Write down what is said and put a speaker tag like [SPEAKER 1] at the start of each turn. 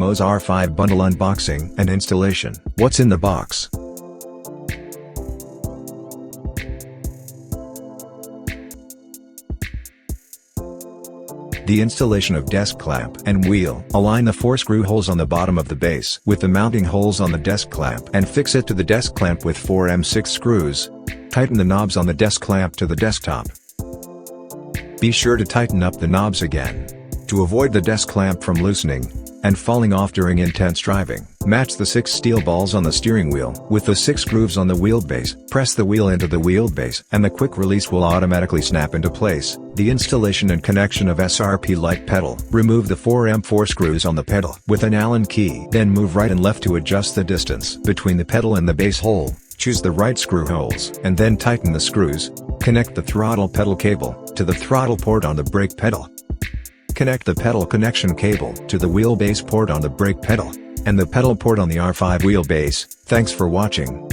[SPEAKER 1] Moza R5 bundle unboxing and installation. What's in the box? The installation of desk clamp and wheel. Align the 4 screw holes on the bottom of the base with the mounting holes on the desk clamp and fix it to the desk clamp with 4 M6 screws. Tighten the knobs on the desk clamp to the desktop. Be sure to tighten up the knobs again to avoid the desk clamp from loosening and falling off during intense driving. Match the 6 steel balls on the steering wheel with the 6 grooves on the wheelbase. Press the wheel into the wheelbase and the quick release will automatically snap into place. The installation and connection of SRP light pedal. Remove the 4M4 screws on the pedal with an Allen key. Then move right and left to adjust the distance between the pedal and the base hole. Choose the right screw holes and then tighten the screws. Connect the throttle pedal cable to the throttle port on the brake pedal. Connect the pedal connection cable to the wheelbase port on the brake pedal and the pedal port on the R5 wheelbase. Thanks for watching.